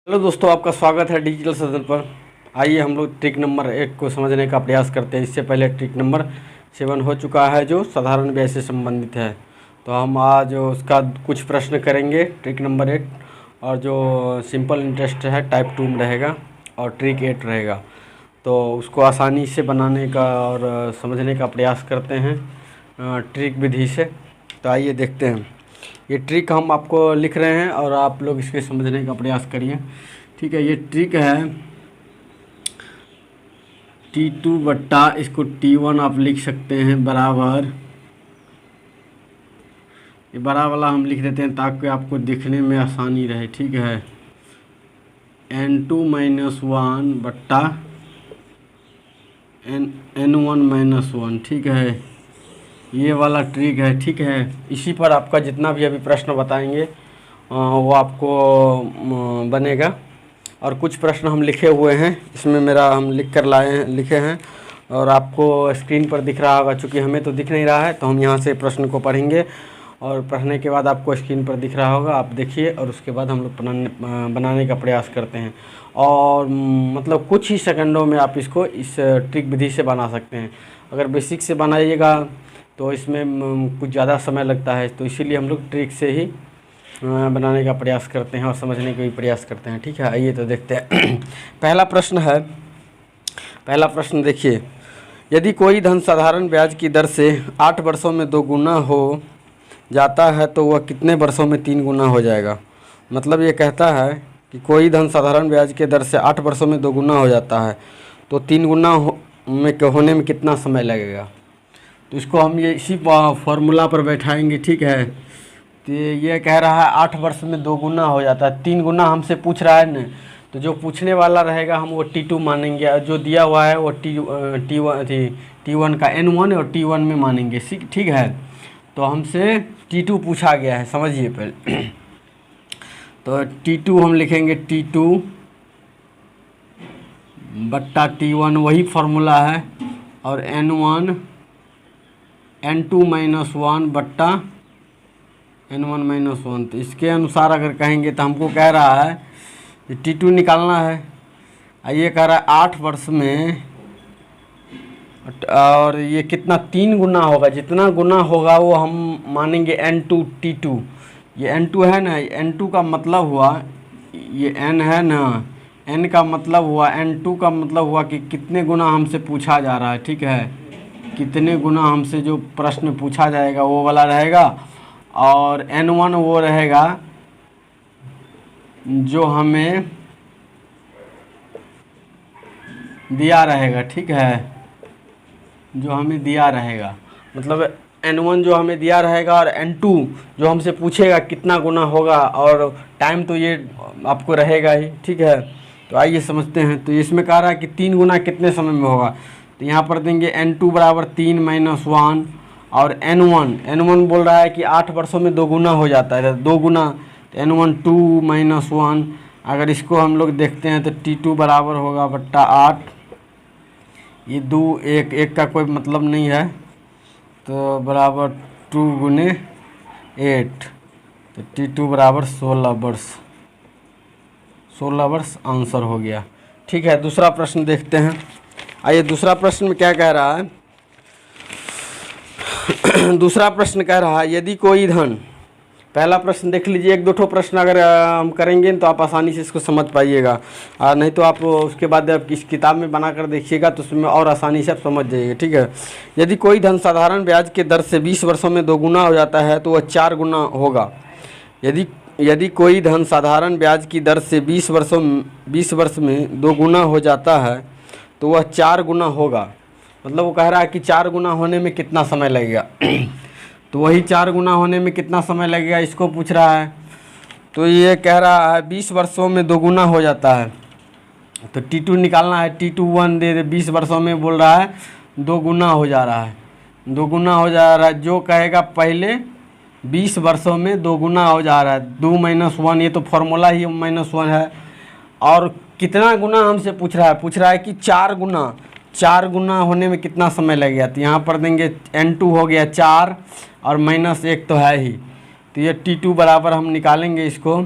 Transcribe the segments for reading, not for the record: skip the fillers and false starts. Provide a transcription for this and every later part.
Hello दोस्तों, आपका स्वागत है डिजिटल सदन पर। आइए हम लोग ट्रिक नंबर 8 को समझने का प्रयास करते हैं। इससे पहले ट्रिक नंबर 7 हो चुका है जो साधारण व्यय से संबंधित है। तो हम आज उसका कुछ प्रश्न करेंगे ट्रिक नंबर 8, और जो सिंपल इंटरेस्ट है टाइप 2 में रहेगा और ट्रिक 8 रहेगा। तो उसको आसानी से बनाने का और समझने का प्रयास करते हैं ट्रिक विधि से। तो आइए देखते हैं। ये ट्रिक हम आपको लिख रहे हैं और आप लोग इसके समझने का प्रयास करिए। ठीक है, ये ट्रिक है T2 बट्टा, इसको T1 आप लिख सकते हैं बराबर, ये बड़ा वाला हम लिख देते हैं ताकि आपको दिखने में आसानी रहे। ठीक है, N2 - 1 बट्टा N1 - 1। ठीक है, ये वाला ट्रिक है। ठीक है, इसी पर आपका जितना भी अभी प्रश्न बताएंगे वो आपको बनेगा। और कुछ प्रश्न हम लिखे हुए हैं इसमें, मेरा हम लिख कर लाए हैं, लिखे हैं, और आपको स्क्रीन पर दिख रहा होगा। चूँकि हमें तो दिख नहीं रहा है तो हम यहाँ से प्रश्न को पढ़ेंगे और पढ़ने के बाद आपको स्क्रीन पर दिख रहा होगा, आप देखिए, और उसके बाद हम लोग बनाने का प्रयास करते हैं। और मतलब कुछ ही सेकंडों में आप इसको इस ट्रिक विधि से बना सकते हैं। अगर बेसिक से बनाइएगा तो इसमें कुछ ज़्यादा समय लगता है, तो इसीलिए हम लोग ट्रिक से ही बनाने का प्रयास करते हैं और समझने का भी प्रयास करते हैं। ठीक है, आइए तो देखते हैं। पहला प्रश्न देखिए, यदि कोई धन साधारण ब्याज की दर से 8 वर्षों में 2 गुना हो जाता है तो वह कितने वर्षों में 3 गुना हो जाएगा। मतलब ये कहता है कि कोई धन साधारण ब्याज के दर से 8 वर्षों में 2 गुना हो जाता है तो 3 गुना होने में कितना समय लगेगा। तो इसको हम ये इसी फॉर्मूला पर बैठाएंगे। ठीक है, तो ये कह रहा है 8 वर्ष में 2 गुना हो जाता है, 3 गुना हमसे पूछ रहा है ना, तो जो पूछने वाला रहेगा हम वो T2 मानेंगे, और जो दिया हुआ है वो T1 का N1 और T1 में मानेंगे। ठीक है, तो हमसे T2 पूछा गया है, समझिए पहले। तो T2 हम लिखेंगे T2 बट्टा T1, वही फार्मूला है, और N2 - 1 बट्टा N1 - 1। तो इसके अनुसार अगर कहेंगे तो हमको कह रहा है कि T2 निकालना है। ये कह रहा है 8 वर्ष में, और ये कितना 3 गुना होगा, जितना गुना होगा वो हम मानेंगे N2 T2। ये N2 है ना, N2 का मतलब हुआ, ये N है ना, N का मतलब हुआ, N2 का मतलब हुआ कि कितने गुना हमसे पूछा जा रहा है। ठीक है, कितने गुना हमसे जो प्रश्न पूछा जाएगा वो वाला रहेगा, और N1 वो रहेगा जो हमें दिया रहेगा। ठीक है, जो हमें दिया रहेगा, मतलब N1 जो हमें दिया रहेगा, और N2 जो हमसे पूछेगा कितना गुना होगा, और टाइम तो ये आपको रहेगा ही। ठीक है, तो आइए समझते हैं। तो इसमें कह रहा है कि 3 गुना कितने समय में होगा, तो यहाँ पर देंगे N2 बराबर 3 - 1, और N1 बोल रहा है कि 8 वर्षों में 2 गुना हो जाता है, 2 गुना, तो N1 2 - 1। अगर इसको हम लोग देखते हैं तो T2 बराबर होगा बट्टा 8, ये 2 1 का कोई मतलब नहीं है, तो बराबर 2 गुने 8, तो T2 बराबर 16 वर्ष। 16 वर्ष आंसर हो गया। ठीक है, दूसरा प्रश्न देखते हैं। आइए, दूसरा प्रश्न में क्या कह रहा है। दूसरा प्रश्न कह रहा है, यदि कोई धन, पहला प्रश्न देख लीजिए, 1-2 प्रश्न अगर हम करेंगे तो आप आसानी से इसको समझ पाइएगा, नहीं तो आप उसके बाद आप इस किताब में बना कर देखिएगा तो उसमें और आसानी से आप समझ जाइएगा। ठीक है, यदि कोई धन साधारण ब्याज के दर से 20 वर्षों में 2 गुना हो जाता है तो वह 4 गुना होगा। यदि कोई धन साधारण ब्याज की दर से 20 वर्ष में 2 गुना हो जाता है तो वह 4 गुना होगा। मतलब वो कह रहा है कि 4 गुना होने में कितना समय लगेगा। तो वही 4 गुना होने में कितना समय लगेगा इसको पूछ रहा है। तो ये कह रहा है 20 वर्षों में 2 गुना हो जाता है, तो T2 निकालना है। T21 दे 20 वर्षों में बोल रहा है 2 गुना हो जा रहा है, 2 गुना हो जा रहा है। जो कहेगा पहले 20 वर्षों में 2 गुना हो जा रहा है, 2 - 1, ये तो फॉर्मूला ही -1 है। और कितना गुना हमसे पूछ रहा है कि 4 गुना होने में कितना समय लगेगा। तो यहाँ पर देंगे N2 हो गया 4, और -1 तो है ही, तो ये T2 बराबर हम निकालेंगे इसको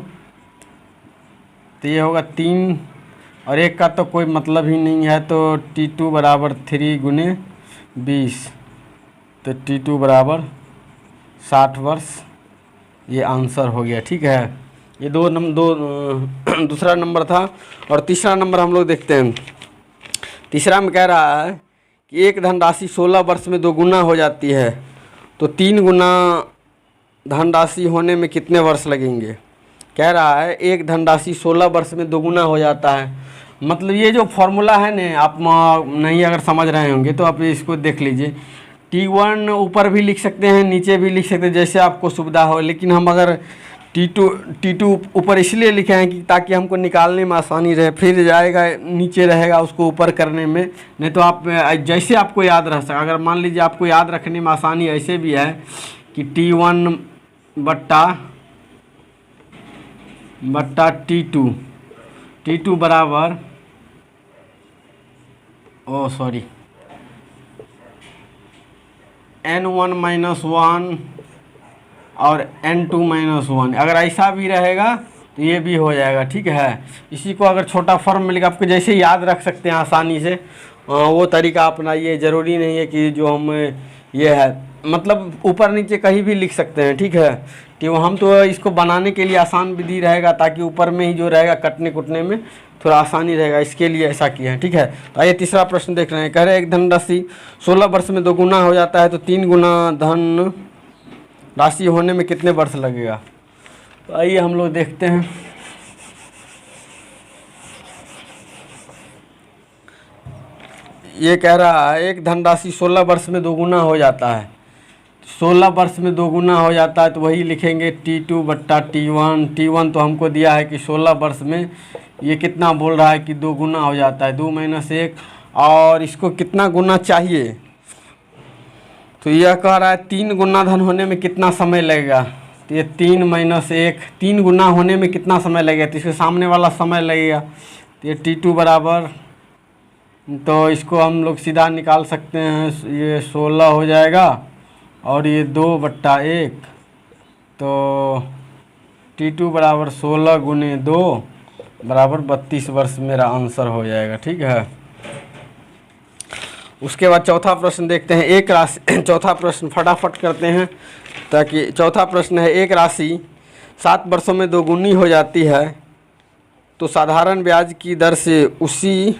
तो ये होगा 3 और 1 का तो कोई मतलब ही नहीं है, तो T2 बराबर 3 गुने 20, तो T2 बराबर 60 वर्ष, ये आंसर हो गया। ठीक है, ये दूसरा नंबर था। और तीसरा नंबर हम लोग देखते हैं। तीसरा में कह रहा है कि एक धनराशि 16 वर्ष में 2 गुना हो जाती है, तो 3 गुना धनराशि होने में कितने वर्ष लगेंगे। कह रहा है एक धनराशि 16 वर्ष में 2 गुना हो जाता है। मतलब ये जो फॉर्मूला है ना, आप नहीं अगर समझ रहे होंगे तो आप इसको देख लीजिए। T1 ऊपर भी लिख सकते हैं, नीचे भी लिख सकते हैं, जैसे आपको सुविधा हो। लेकिन हम अगर T2 ऊपर इसलिए लिखे हैं कि ताकि हमको निकालने में आसानी रहे, फिर जाएगा नीचे रहेगा उसको ऊपर करने में। नहीं तो आप जैसे आपको याद रह सका, अगर मान लीजिए आपको याद रखने में आसानी ऐसे भी है कि T1 बट्टा T2 बराबर N1 माइनस 1 और N2 माइनस 1, अगर ऐसा भी रहेगा तो ये भी हो जाएगा। ठीक है, इसी को अगर छोटा फॉर्म मिलेगा आपको जैसे याद रख सकते हैं आसानी से, वो तरीका अपनाइए। ज़रूरी नहीं है कि जो हम ये है मतलब ऊपर नीचे कहीं भी लिख सकते हैं। ठीक है, कि हम तो इसको बनाने के लिए आसान विधि रहेगा, ताकि ऊपर में ही जो रहेगा कटने कुटने में थोड़ा आसानी रहेगा, इसके लिए ऐसा किया है। ठीक है, तो आइए तीसरा प्रश्न देख रहे हैं। कह रहे हैं एक धनराशि 16 वर्ष में 2 गुना हो जाता है, तो 3 गुना धन राशि होने में कितने वर्ष लगेगा। तो आइए हम लोग देखते हैं। ये कह रहा है एक धनराशि 16 वर्ष में 2 गुना हो जाता है। 16 वर्ष में 2 गुना हो जाता है तो वही लिखेंगे T2 बट्टा T1 तो हमको दिया है कि 16 वर्ष में ये कितना बोल रहा है कि 2 गुना हो जाता है, 2 माइनस 1, और इसको कितना गुना चाहिए। तो यह कह रहा है 3 गुना धन होने में कितना समय लगेगा। तो ये 3 माइनस 1, 3 गुना होने में कितना समय लगेगा, तो इसके सामने वाला समय लगेगा। तो ये T2 बराबर, तो इसको हम लोग सीधा निकाल सकते हैं, ये 16 हो जाएगा और ये 2/1, तो T2 बराबर 16 गुने 2 बराबर 32 वर्ष मेरा आंसर हो जाएगा। ठीक है, उसके बाद चौथा प्रश्न देखते हैं। एक राशि चौथा प्रश्न फटाफट करते हैं, ताकि चौथा प्रश्न है एक राशि 7 वर्षों में 2 गुनी हो जाती है, तो साधारण ब्याज की दर से उसी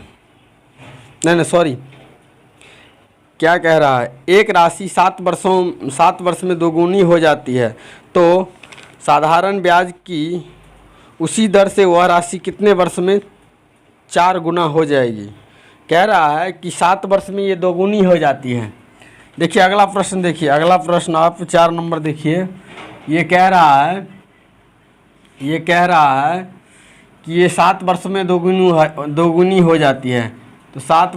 क्या कह रहा है, एक राशि 7 वर्ष में 2 गुनी हो जाती है, तो साधारण ब्याज की उसी दर से वह राशि कितने वर्ष में 4 गुना हो जाएगी। कह रहा है कि 7 वर्ष में ये 2 गुनी हो जाती है। देखिए अगला प्रश्न, देखिए अगला प्रश्न आप 4 नंबर देखिए। ये कह रहा है कि ये 7 वर्ष में 2 गुनी हो जाती है, तो 7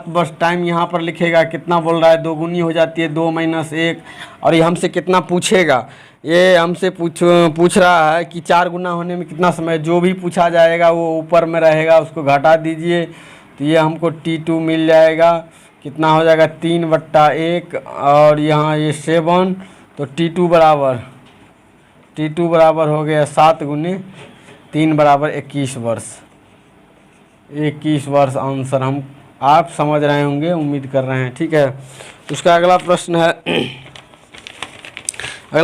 वर्ष टाइम यहाँ पर लिखेगा। कितना बोल रहा है, 2 गुनी हो जाती है, 2 माइनस 1, और ये हमसे कितना पूछेगा, ये हमसे पूछ रहा है कि 4 गुना होने में कितना समय। जो भी पूछा जाएगा वो ऊपर में रहेगा, उसको घटा दीजिए, तो ये हमको T2 मिल जाएगा। कितना हो जाएगा, 3/1, और यहाँ ये 7, तो T2 बराबर हो गया 7 गुने 3 बराबर 21 वर्ष। 21 वर्ष आंसर हम आप समझ रहे होंगे, उम्मीद कर रहे हैं। ठीक है, उसका अगला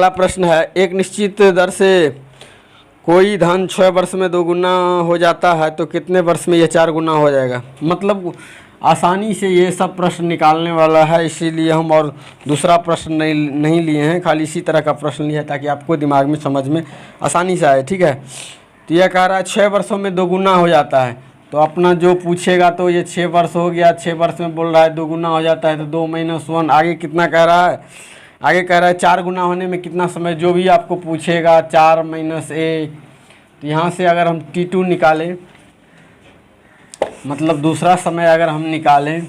प्रश्न है एक निश्चित दर से कोई धन 6 वर्ष में 2 गुना हो जाता है, तो कितने वर्ष में यह 4 गुना हो जाएगा। मतलब आसानी से ये सब प्रश्न निकालने वाला है, इसीलिए हम और दूसरा प्रश्न नहीं लिए हैं, खाली इसी तरह का प्रश्न लिया है ताकि आपको दिमाग में समझ में आसानी से आए। ठीक है, तो यह कह रहा है 6 वर्षों में 2 गुना हो जाता है, तो अपना जो पूछेगा तो ये 6 वर्ष हो गया, 6 वर्ष में बोल रहा है 2 गुना हो जाता है, तो 2 माइनस 1। आगे कितना कह रहा है, आगे कह रहा है 4 गुना होने में कितना समय। जो भी आपको पूछेगा 4 माइनस 1, तो यहाँ से अगर हम T2 निकालें, मतलब दूसरा समय अगर हम निकालें,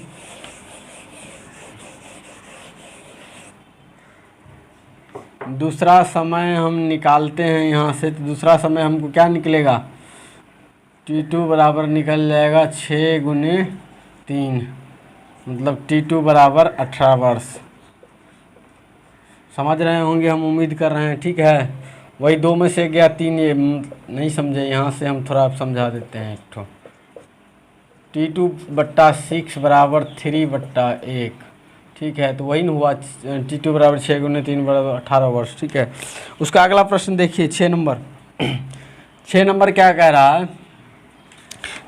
दूसरा समय हम निकालते हैं यहाँ से, तो दूसरा समय हमको क्या निकलेगा, T2 बराबर निकल जाएगा 6 गुने 3, मतलब T2 बराबर 18 वर्ष। समझ रहे होंगे, हम उम्मीद कर रहे हैं। ठीक है, वही 2 में से गया 3, ये नहीं समझे, यहाँ से हम थोड़ा आप समझा देते हैं। एक ठो T2/6 बराबर 3/1, ठीक है। तो वही न हुआ, T2 बराबर 6 गुने 3 बराबर 18 वर्ष, ठीक है। उसका अगला प्रश्न देखिए 6 नंबर। 6 नंबर क्या कह रहा है?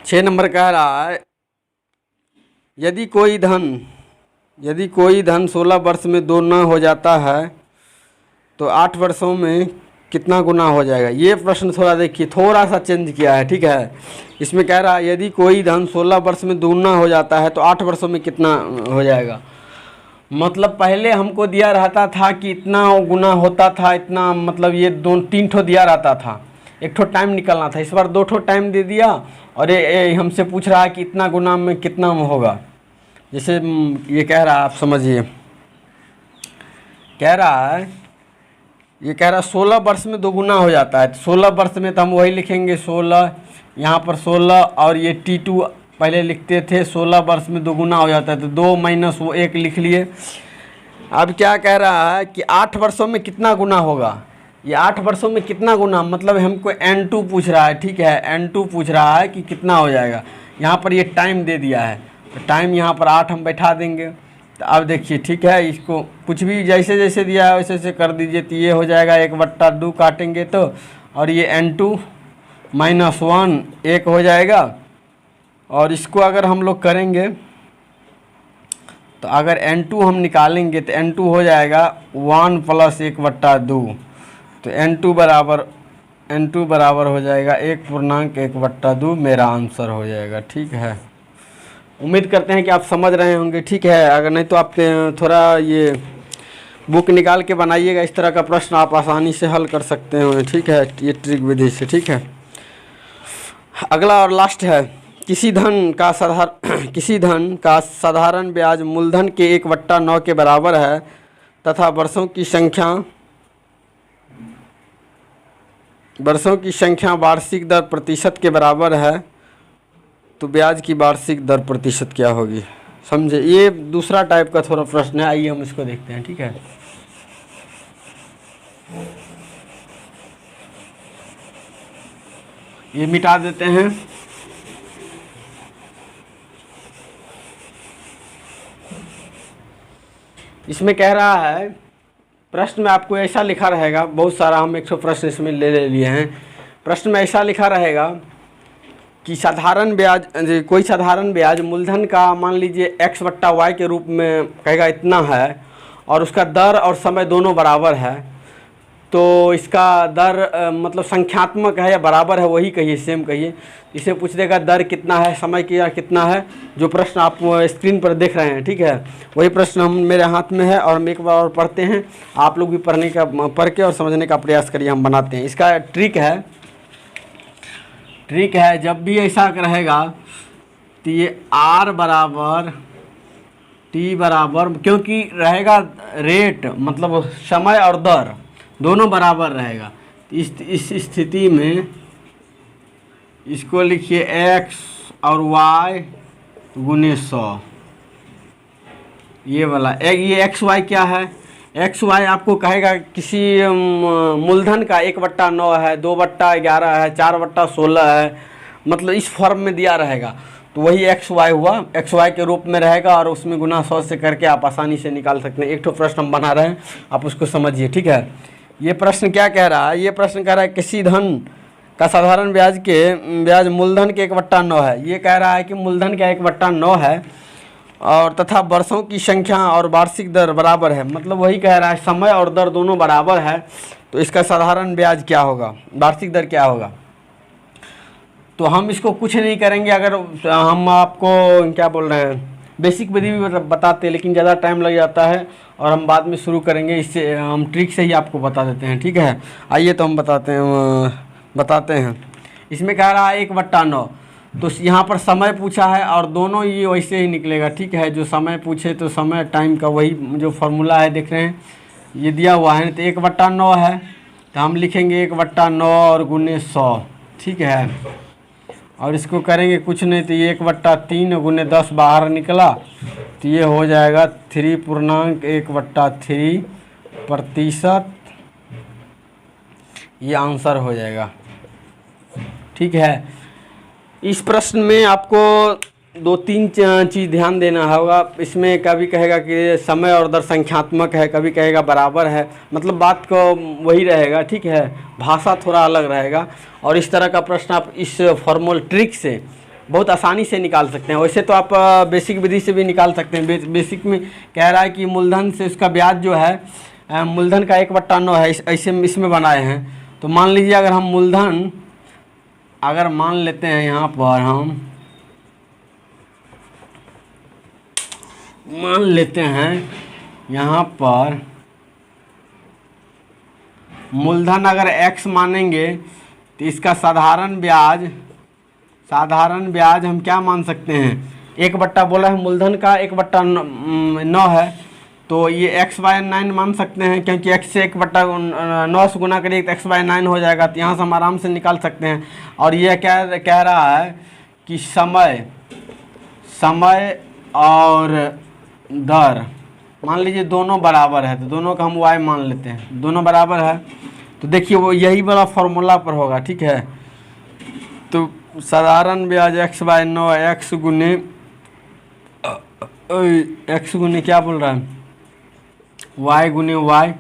6 नंबर कह रहा है यदि कोई धन 16 वर्ष में दोगुना हो जाता है तो 8 वर्षों में कितना गुना हो जाएगा। ये प्रश्न थोड़ा देखिए, थोड़ा सा चेंज किया है, ठीक है। इसमें कह रहा है यदि कोई धन 16 वर्ष में दोगुना हो जाता है तो 8 वर्षों में कितना हो जाएगा। मतलब पहले हमको दिया रहता था कि इतना गुना होता था, इतना, मतलब ये 2-3 ठो दिया रहता था, 1 ठो टाइम निकलना था। इस बार 2 ठो टाइम दे दिया और ये हमसे पूछ रहा है कि इतना गुना में कितना होगा। जैसे ये कह रहा है, आप समझिए, कह रहा है, ये कह रहा है 16 वर्ष में दोगुना हो जाता है। तो 16 वर्ष में तो हम वही लिखेंगे 16, यहाँ पर 16, और ये T2 पहले लिखते थे। 16 वर्ष में दोगुना हो जाता है तो 2 माइनस वो 1 लिख लिए। अब क्या कह रहा है कि 8 वर्षों में कितना गुना होगा। ये 8 वर्षों में कितना गुना, मतलब हमको N2 पूछ रहा है, ठीक है। N2 पूछ रहा है कि कितना हो जाएगा। यहाँ पर ये टाइम दे दिया है तो टाइम यहाँ पर 8 हम बैठा देंगे। तो अब देखिए, ठीक है, इसको कुछ भी जैसे जैसे दिया है वैसे वैसे कर दीजिए। तो ये हो जाएगा 1/2 काटेंगे तो, और ये N2 - 1 1 हो जाएगा। और इसको अगर हम लोग करेंगे तो अगर N2 हम निकालेंगे तो N2 हो जाएगा 1 + 1/2। तो N2 बराबर हो जाएगा 1.1/2। मेरा आंसर हो जाएगा, ठीक है। उम्मीद करते हैं कि आप समझ रहे होंगे, ठीक है। अगर नहीं तो आप थोड़ा ये बुक निकाल के बनाइएगा, इस तरह का प्रश्न आप आसानी से हल कर सकते हैं, ठीक है, ये ट्रिक विधि से, ठीक है। अगला और लास्ट है, किसी धन का साधारण ब्याज मूलधन के 1/9 के बराबर है तथा वर्षों की संख्या वार्षिक दर प्रतिशत के बराबर है, तो ब्याज की वार्षिक दर प्रतिशत क्या होगी। समझे, ये दूसरा टाइप का थोड़ा प्रश्न है। आइए हम इसको देखते हैं, ठीक है। ये मिटा देते हैं। इसमें कह रहा है, प्रश्न में आपको ऐसा लिखा रहेगा, बहुत सारा हम 100 प्रश्न इसमें ले लिए हैं। प्रश्न में ऐसा लिखा रहेगा कि कोई साधारण ब्याज मूलधन का मान लीजिए x/y के रूप में कहेगा इतना है, और उसका दर और समय दोनों बराबर है। तो इसका दर मतलब संख्यात्मक है या बराबर है, वही कहिए, सेम कहिए। इसे पूछ देगा दर कितना है, समय कितना है, जो प्रश्न आप स्क्रीन पर देख रहे हैं, ठीक है। वही प्रश्न हम मेरे हाथ में है और हम एक बार और पढ़ते हैं। आप लोग भी पढ़ के और समझने का प्रयास करिए, हम बनाते हैं। इसका ट्रिक है, जब भी ऐसा रहेगा तो ये R बराबर T बराबर, क्योंकि रहेगा रेट, मतलब समय और दर दोनों बराबर रहेगा। इस स्थिति में इसको लिखिए x और y गुने 100। ये वाला ये XY क्या है, XY आपको कहेगा किसी मूलधन का 1/9 है, 2/11 है, 4/16 है, मतलब इस फॉर्म में दिया रहेगा। तो वही XY हुआ, XY के रूप में रहेगा और उसमें गुना 100 से करके आप आसानी से निकाल सकते हैं। एक ठो प्रश्न हम बना रहे हैं, आप उसको समझिए, ठीक है। ये प्रश्न क्या कह रहा है, ये प्रश्न कह रहा है किसी धन का साधारण ब्याज मूलधन के 1/9 है। ये कह रहा है कि मूलधन का 1/9 है और तथा वर्षों की संख्या और वार्षिक दर बराबर है, मतलब वही कह रहा है समय और दर दोनों बराबर है। तो इसका साधारण ब्याज क्या होगा, वार्षिक दर क्या होगा। तो हम इसको कुछ नहीं करेंगे, अगर हम आपको क्या बोल रहे हैं बेसिक विधि भी बताते हैं, लेकिन ज़्यादा टाइम लग जाता है और हम बाद में शुरू करेंगे। इससे हम ट्रिक से ही आपको बता देते हैं, ठीक है। आइए तो हम बताते हैं। इसमें कह रहा है 1/9, तो यहाँ पर समय पूछा है और दोनों ये वैसे ही निकलेगा, ठीक है। जो समय पूछे तो समय टाइम का वही जो फार्मूला है, देख रहे हैं ये दिया हुआ है। तो 1/9 है तो हम लिखेंगे 1/9 और गुने 100, ठीक है। और इसको करेंगे कुछ नहीं तो ये 1/3 गुने 10 बाहर निकला, तो ये हो जाएगा 3.1/3 प्रतिशत। ये आंसर हो जाएगा। ठीक है, इस प्रश्न में आपको 2-3 चीज़ ध्यान देना होगा। इसमें कभी कहेगा कि समय और दर संख्यात्मक है, कभी कहेगा बराबर है, मतलब बात को वही रहेगा। ठीक है, भाषा थोड़ा अलग रहेगा। और इस तरह का प्रश्न आप इस फॉर्मूल ट्रिक से बहुत आसानी से निकाल सकते हैं। वैसे तो आप बेसिक विधि से भी निकाल सकते हैं। बेसिक में कह रहा है कि मूलधन से उसका ब्याज जो है मूलधन का 1/9 है, ऐसे इसमें बनाए हैं। तो मान लीजिए अगर हम मूलधन अगर मान लेते हैं, यहाँ पर हम मान लेते हैं यहाँ पर मूलधन अगर x मानेंगे तो इसका साधारण ब्याज हम क्या मान सकते हैं, 1/, बोला है मूलधन का 1/9 है, तो ये x/9 मान सकते हैं, क्योंकि x से 1/9 से गुना करिए तो x/9 हो जाएगा। तो यहाँ से हम आराम से निकाल सकते हैं। और ये क्या कह रहा है कि समय और दर मान लीजिए दोनों बराबर है, तो दोनों का हम y मान लेते हैं, दोनों बराबर है। तो देखिए वो यही वाला फॉर्मूला पर होगा। ठीक है, तो साधारण ब्याज x/9 x गुने क्या बोल रहा है, y गुने y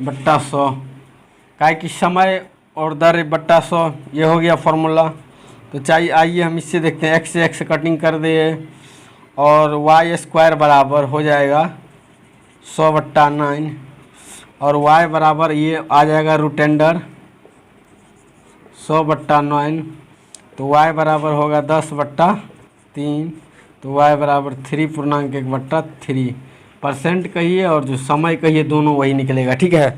बट्टा 100, क्या कि समय और दर बट्टा 100, ये हो गया फॉर्मूला। तो चाहिए आइए हम इससे देखते हैं, x से x कटिंग कर दे और y² बराबर हो जाएगा 100/9 और y बराबर ये आ जाएगा √अंडर 100/9, तो y बराबर होगा 10/3, तो y बराबर 3.1/3%। कहिए और जो समय कहिए दोनों वही निकलेगा। ठीक है,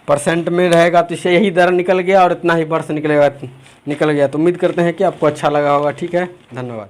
परसेंट में रहेगा तो इसे यही दर निकल गया और इतना ही वर्ष निकल गया। तो उम्मीद करते हैं कि आपको अच्छा लगा होगा। ठीक है, धन्यवाद।